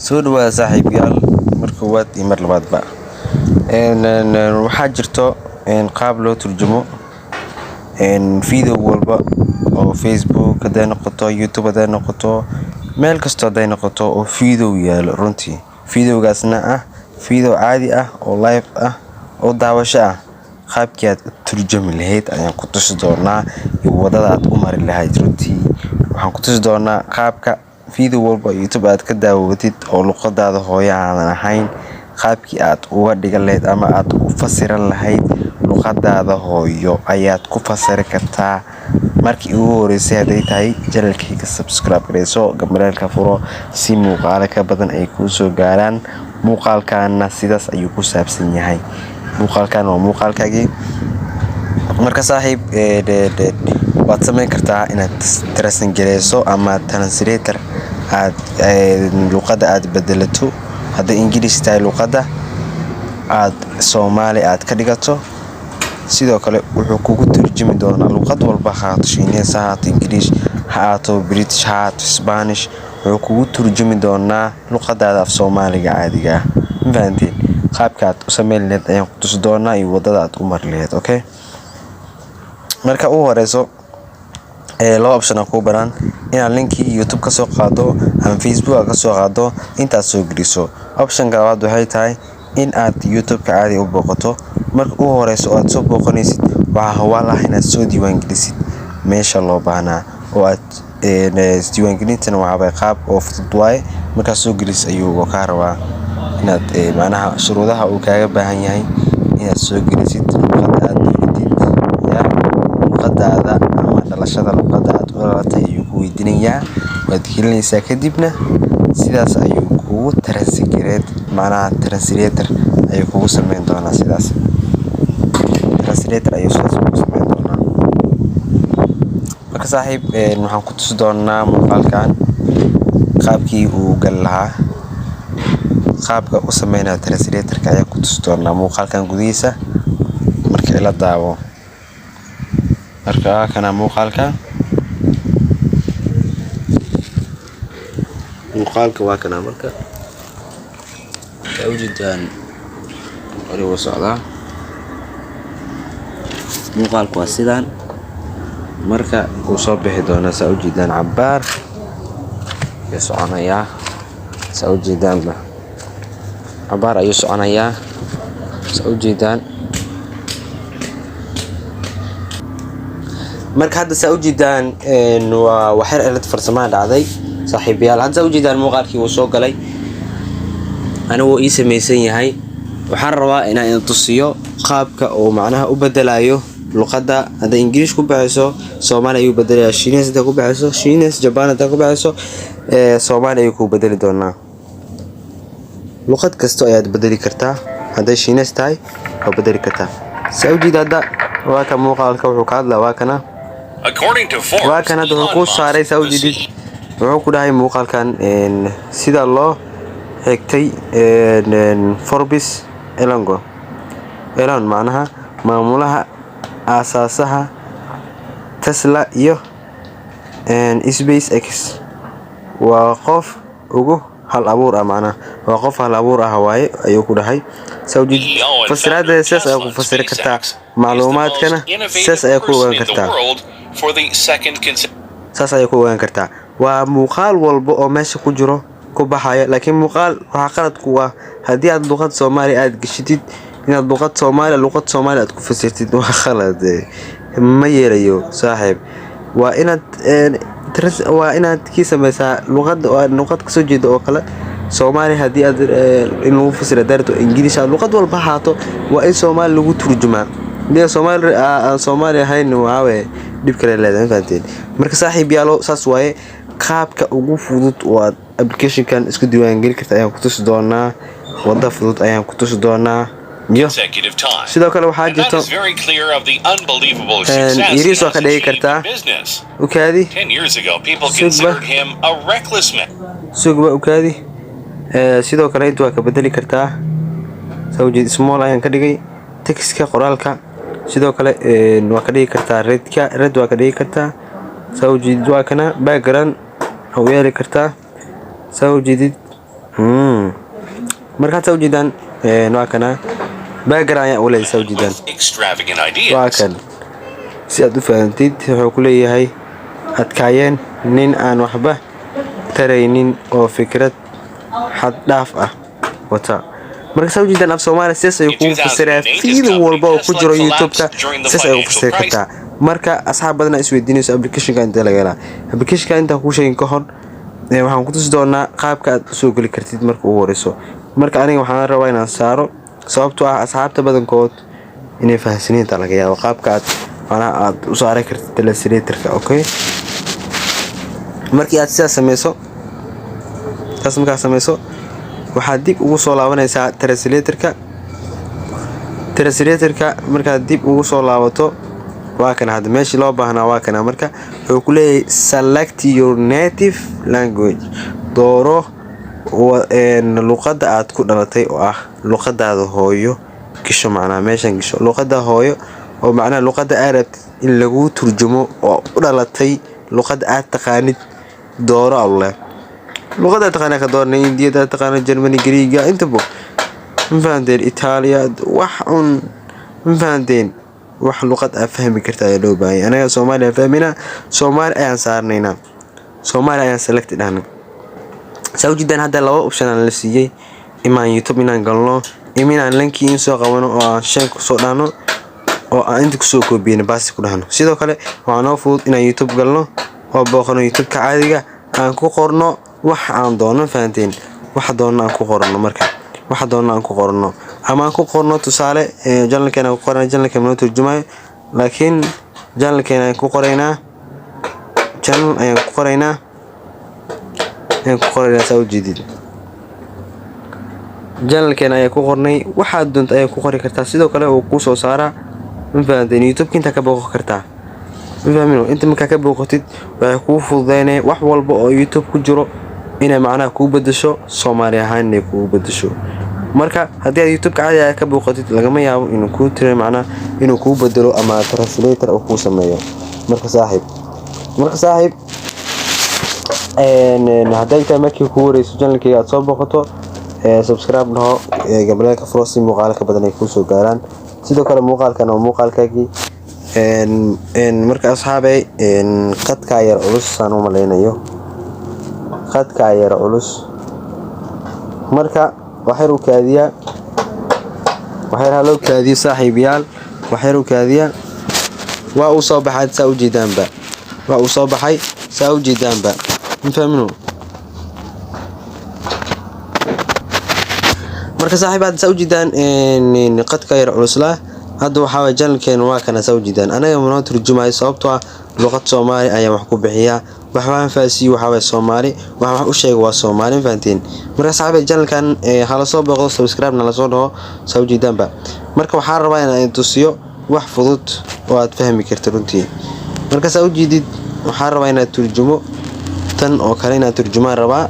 soo dhawaada saaxiibayaal mar koowaad iyo mar labaadba waxaa jirto qaab loo turjumo video walba oo Facebook haday noqoto YouTube haday noqoto meel kasto haday noqoto oo video yaalo runtii videogaasna ah video caadi ah oo live ah oo daawasho ah qaabkii aad turjumi lahayd ayaan ku tusi doonaa iyo wadada aad u mari lahayd runtii waxaan ku tusi doonaa qaabka video walba YouTube aad ka daawatid oo luqadaada hooyo aan ahayn qaabkii aad uga dhigan lahayd ama aad u fasiran lahayd luqadaada hooyo ayaad ku fasiri kartaa markii ugu horeysay haday tahay channelkayga subscribe gareyso gambalelka furo si muuqaal ka badan ay ku soo gaaraan muuqaalkaana sidaas ayuu ku saabsan yahay muuqaalkan waa muuqaalkaagii marka saaxiib waad samayn kartaa inaad translate gareyso ama translator aad luqada aad bedelato haday English tahay luqada aad Soomaali aad ka dhigato sidoo kale wuxuu kugu turjumi doonaa luqad walba haato Chinese haato English haato British haato Spanish wuxuu kugu turjumi doonaa luqadaada af Soomaaliga caadiga ah fahanteen qaabka aad u sameyn lahayd ayaan ku tusi doonaa iyo wadada aad u mari lahayd okay marka ugu horeyso laba option ku baran inaad linki YouTube ka soo qaado ama Facebook ka soo qaado intaad soo geliso option labaad waxay tahay in aad YouTube ka caadi u booqato marka ugu horeyso aad soo booqanaysid waxa hawala inaad soo diiwaan gelisid meesha loo baahnaa oo aad diiwaan gelintana waxa qaab oo fudud waay marka soo gelis ayuu ka rabaa inaad macnaha shuruudaha uu kaaga baahan yahay inaad soo gelisid luqadaada ama dhalashada luqada aad u dhalatay ayuu ku weydiinayaa waad gelinaysaa kadibna sidaas ayuu kugu translate macnaha translator ayuu kugu sameyn doonaa sidaas translator ayuu sidaas kugu sameyn doonaa marka saaxiib waxaan ku tusi doonaa muuqaalkan qaabkii uu gal lahaa qaabka u sameynaa translatorka ayaa ku tusi doonaa muuqaalkan gudihiisa marka ila daawo marka kana muuqaalka waa kana marka awjidaan hore u socdaa muuqaalku waa sidaan marka uu soo bixi doona awjidaan cabaar ya soconaya awjidaan cabaar ayuu soconaya awjidaan marka hadda awjidaan waa waxyar cilad farsamo dhacday saaxiibayaal hadda awjidaan muuqaalkii uu soo galay anigu ii sameeysan yahay waxaan rabaa inaan tusiyo qaabka oo macnaha u bedelayo luqada hada English ku baxayso Soomaali ayuu bedelayaa Chinese ku baxayso Chinese Japan ku baxayso Soomaali ayuu ku bedeli doonaa luqad kasto ayaad bedeli kartaa haday Chinese tahay oo bedeli kartaa awjidada waa ka muuqaalka wuxuu ka hadlaa waa kana waa kana wuxuu saaray awjidid wuxuu ku dhahay muuqaalkan sida loo xigtay Forbes Elon macnaha maamulaha asaasaha Tesla iyo SpaceX waa qof ugu hal abuur ah macnaha waa qof hal abuur ah waaye ayuu ku dhahay sawjid fasiraada sidaas ayaa ku fasiri kartaa macluumaadkana sidaas ayaa ku ogaan kartaa saas ayaa ku ogaan kartaa waa muuqaal walba oo meesha ku jiro ku baxaya laakiin muuqaal waxa qalad ku ah hadii aad luqad Soomaali aad gashitid inaad luqad Soomaali aad ku fasirtid waa khalad ma yeelayo saaxiib waa inaad ki sameysaa luqad ka soo jeedo oo kale Soomaali hadii aad in lagu fasiro darto English luqad walba haato waa in Soomaali lagu turjumaa dee Soomaali ahayn waawe dib kale leedahay faanteen marka saaxiib yaalo saas waaye qaabka ugu fudud oo application-kan isku diiwaan gali kartaa ayaan ku tusi doonaa wada fudud ayaan ku tusi doonaa sidoo kale waxaa jirto iris waa ka dhigi kartaa ukaadi sugba ukaadi sidoo kale inta waa ka bedeli kartaa sawjid small ayaan ka dhigay textka qoraalka sidoo kale waa ka dhigi kartaa red waa ka dhigi kartaa sawjid waa kana background oo yeeli kartaa sawjidid marka sawjidan waa kana background ayaa u leeyahay sawjidan waa kan si aad u fahamtid wuxuu ku leeyahay adkaayeen nin aan waxba taraynin oo fikrad xad dhaaf ah wata marka sawjidan af Soomaali sidaas ay ku fasiraa fiido walba oo ku jiro YouTube-ka sidaas ay u fasiri kartaa marka asxaab badan is weydiinayso application-ka inta laga helaa application-ka inta ku sheegin ka hor waxaan ku tusi doonaa qaabka aad u soo gali kartid marka uu horeyso marka aniga waxaan rabaa inaan saaro sababtoo ah asxaabta badankood inay fahamsiin inta laga yaabo qaabka aad u saari kartid Illustrator-ka okay markii aad sidaas sameyso waxaad dib ugu soo laabanaysaa Illustrator-ka markaad dib ugu soo laabato waa kan hadda meeshii loo baahnaa waa kana marka wuxuu ku leeyahay select your native language dooro luqadda aad ku dhalatay oo ah luqadaada hooyo gisho macnaha meeshan gisho luqadda hooyo oo macnaha luqadda Arab in lagu turjumo oo u dhalatay luqadda aad taqaanid dooro Allah luqadda taqaana ka doornay Indiya taqaana Germany Greek inta bo fahanteen Italia fahanteen wax luqad aad fahmi kartaa ayaa loo baahan anaga Soomaaliya fahmina Soomaali ayaan saarnayna Soomaali ayaan select dhahnay sawjidan hadda laba option aan la siiyay imaan YouTube inaan galno imaan linkiin soo qabano oo aan shan ku soo dhaano oo aan inta ku soo koobiyeen baasi ku dhahno sidoo kale waxaan oo fudud inaan YouTube galno oo booqano YouTube-ka caadiga aan ku qorno wax aan doono fahanteen wax doono aan ku qorno marka wax doono aan ku qorno ama aan ku qorno tusaale channel-keena ku qorna channel-keena noo turjumayo laakiin channel-keena aan ku qoraynaa channel ayaan ku qoraynaa sawjidid channel-keena ayaa ku qornay waxa doonto ayaa ku qori kartaa sidoo kale oo ku soo saara fahanteen YouTube-ka inta ka booqo kartaa fahmino inta marka ka booqatid waxay ku fududeynay wax walba oo YouTube ku jiro inay macnaha ku bedesho Soomaali ahaan inay ku bedesho marka hadii aad YouTube-ka caadi ka booqatid lagama yaabo inuu ku tiro macnaha inuu ku bedelo ama translator oo ku sameeyo marka saaxiib hadday tahay markii ku wareyso channel-kayga aad soo booqato subscribe dhaho gabalka frost muuqaalka badan ay ku soo gaaraan sidoo kale muuqaalkan oo muuqaalkaagii marka asxaabay qadka yar culus aan u maleynayo qadka yar culus marka waxay u kaadiya waxay halo kaadiya saaxiibayaal waxay u kaadiya waa u soo baxay saa u jeedaanba fahmino marka saaxiibaad saa u jeedaan qadka yar culus la hadda waxa way channel-keena waa kana soo jeedaan anaga ma turjumayo sababtoo ah luqad Soomaali ayaa wax ku bixiya waxaan faasiyo waxa way Soomaali wax u sheego waa Soomaali fahanteen marka saaxiibay channel-kan hala soo booqdo subscribe na la soo dhaho soo jeedaanba marka waxaan rabaa inaan tusiyo wax fudud oo aad fahmi karto runtii marka soo jeedid waxaan rabaa inaan turjumo tan oo kale inaan turjumaan rabaa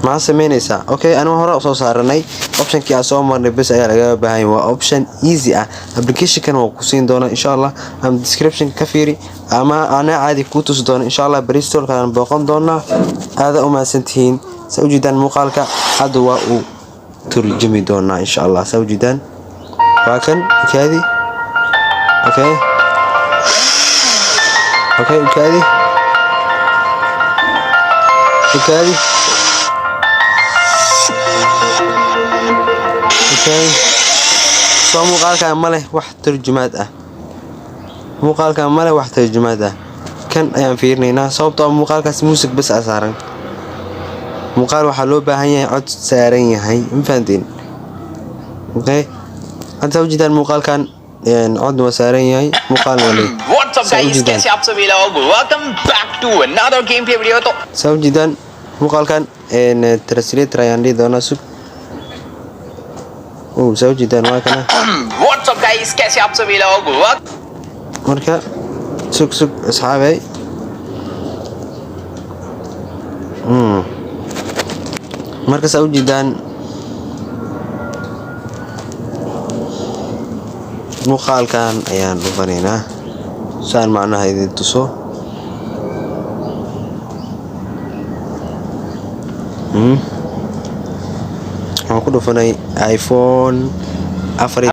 ma sameynaysa okay anu hore soo saaranay option-kii aan soo marnay bas ayaa laga baahan waa option easy ah application-kan oo ku siin doona insha Allah am description ka fiiri ama ana caadi ku tusi doona insha Allah Play Store-ka aan booqan doona aad u maasantiin soo jeedaan muuqaalka hadda waa uu turjumi doona insha Allah soo jeedaan waa kan kaadi okay kaadi soo muuqaalka ma leh wax turjumaad ah kan ayaan fiirinaynaa sababtoo muuqaalkaas music bas saaran muuqaal waxa loo baahan yahay cod saaran yahay ma fahanteen okay hadda wajidaan muuqaalkan cod waa saaran yahay muuqaal wali what's up guys कैसे आप सभी लोग welcome back to another gameplay video तो wajidaan muuqaalkan translator ayaan dhigi doonaa sub soo jeedaan waa kana what's up guys कैसे आप सभी लोग marka sug asxaabay marka soo jeedaan muuqaalkan ayaan dhufaneynaa saan macnaha idin tuso waxaan ku dhufanay iPhone 4